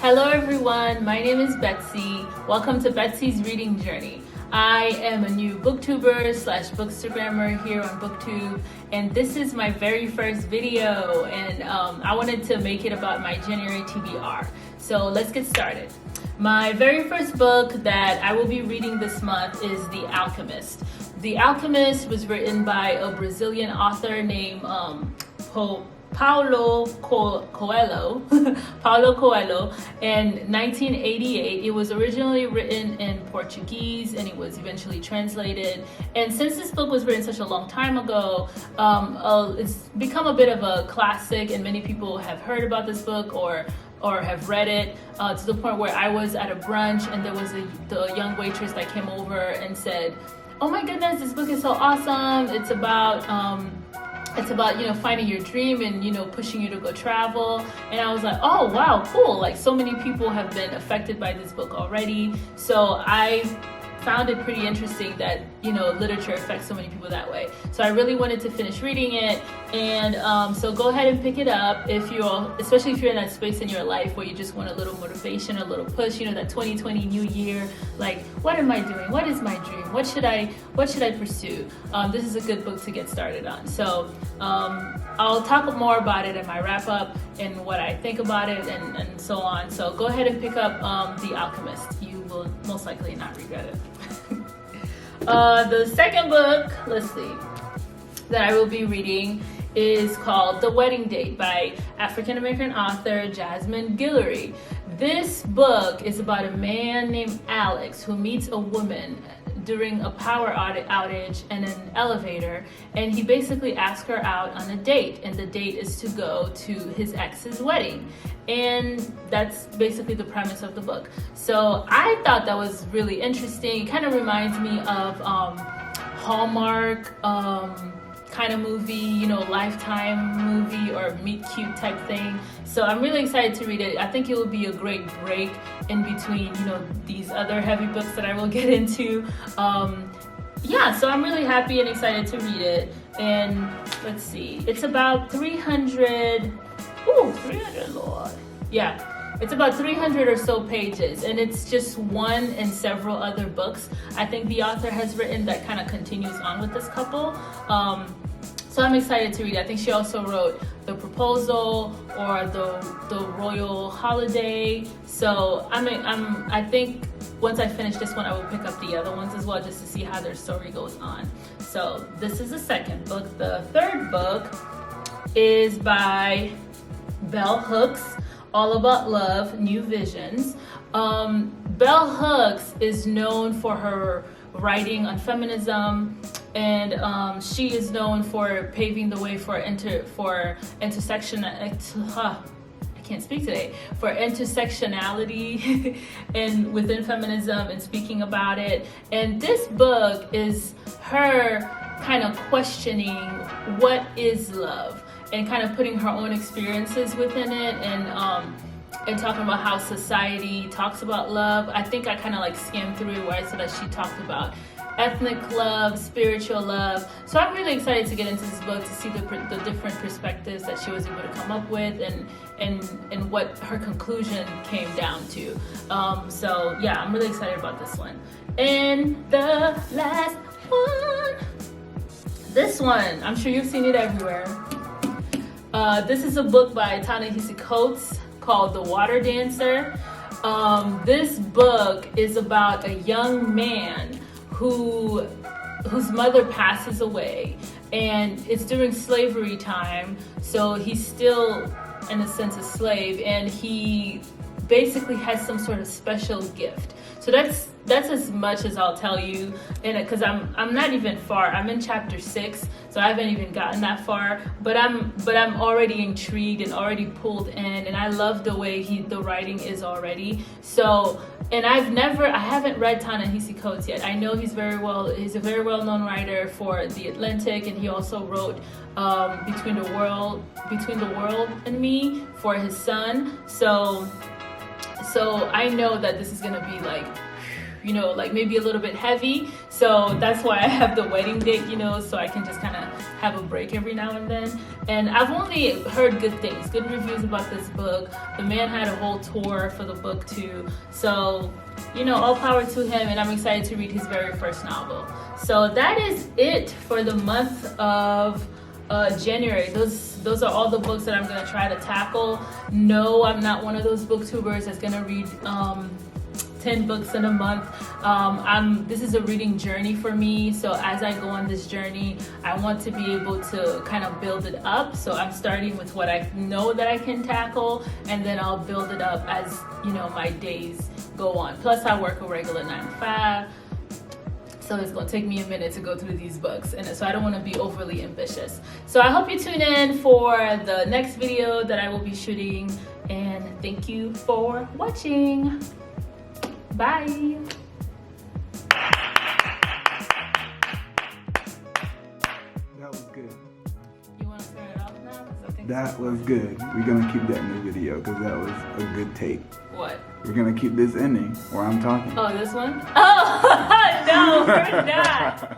Hello everyone, my name is Betsy. Welcome to Betsy's Reading Journey. I am a new booktuber slash bookstagrammer here on Booktube, and this is my very first video, and I wanted to make it about my January TBR. So let's get started. My very first book that I will be reading this month is The Alchemist. The Alchemist was written by a Brazilian author named Paulo Coelho in 1988. It was originally written in Portuguese and it was eventually translated. And since this book was written such a long time ago, it's become a bit of a classic, and many people have heard about this book or have read it to the point where I was at a brunch and there was the young waitress that came over and said, "Oh my goodness, this book is so awesome. It's about finding your dream and pushing you to go travel." And I was like, oh wow, cool, like so many people have been affected by this book already. So I found it pretty interesting that literature affects so many people that way. So I really wanted to finish reading it, and so go ahead and pick it up especially if you're in that space in your life where you just want a little motivation, a little push, that 2020 new year, like what am I doing, what is my dream, what should I pursue. This is a good book to get started on. So I'll talk more about it in my wrap up and what I think about it and so on. So go ahead and pick up The Alchemist. You will most likely not regret it. The second book, let's see, that I will be reading is called The Wedding Date by African-American author Jasmine Guillory. This book is about a man named Alex who meets a woman during a power outage in an elevator, and he basically asks her out on a date, and the date is to go to his ex's wedding. And that's basically the premise of the book. So I thought that was really interesting. It kind of reminds me of Hallmark kind of movie, Lifetime movie or Meet Cute type thing. So I'm really excited to read it. I think it will be a great break in between, these other heavy books that I will get into. So I'm really happy and excited to read it. And let's see, it's about 300, Lord. Yeah, it's about 300 or so pages, and it's just one in several other books I think the author has written that kind of continues on with this couple. So I'm excited to read it. I think she also wrote The Proposal or the Royal Holiday. So I think once I finish this one, I will pick up the other ones as well, just to see how their story goes on. So this is the second book. The third book is by Bell Hooks, All About Love, New Visions. Bell Hooks is known for her writing on feminism, and she is known for paving the way for intersectionality and within feminism and speaking about it. And this book is her kind of questioning what is love, and kind of putting her own experiences within it, and talking about how society talks about love. I think I kind of skimmed through where I said that she talked about ethnic love, spiritual love. So I'm really excited to get into this book to see the different perspectives that she was able to come up with, and what her conclusion came down to. So yeah, I'm really excited about this one. And the last one, this one, I'm sure you've seen it everywhere. This is a book by Ta-Nehisi Coates called The Water Dancer. This book is about a young man whose mother passes away, and it's during slavery time, so he's still in a sense a slave, and he basically has some sort of special gift. So that's as much as I'll tell you in it, because I'm not even far. I'm in chapter 6, so I haven't even gotten that far. But I'm already intrigued and already pulled in, and I love the way the writing is already. So, and I haven't read Ta-Nehisi Coates yet. I know he's a very well-known writer for The Atlantic, and he also wrote Between the World and Me for his son. So I know that this is gonna be maybe a little bit heavy. So that's why I have The Wedding Date, so I can just kind of have a break every now and then. And I've only heard good things, good reviews about this book. The man had a whole tour for the book too. So, you know, all power to him, and I'm excited to read his very first novel. So that is it for the month of January. Those are all the books that I'm gonna try to tackle. No, I'm not one of those booktubers that's gonna read 10 books in a month. This is a reading journey for me, so as I go on this journey, I want to be able to kind of build it up. So I'm starting with what I know that I can tackle, and then I'll build it up as, you know, my days go on. Plus I work a regular 9 to 5, so it's gonna take me a minute to go through these books, and so I don't want to be overly ambitious. So I hope you tune in for the next video that I will be shooting, and thank you for watching. Bye. That was good. You want to turn it off now? 'Cause I think That was good. We're gonna keep that in the video because that was a good take. What? We're gonna keep this ending where I'm talking. Oh, this one? Oh, no, we're not.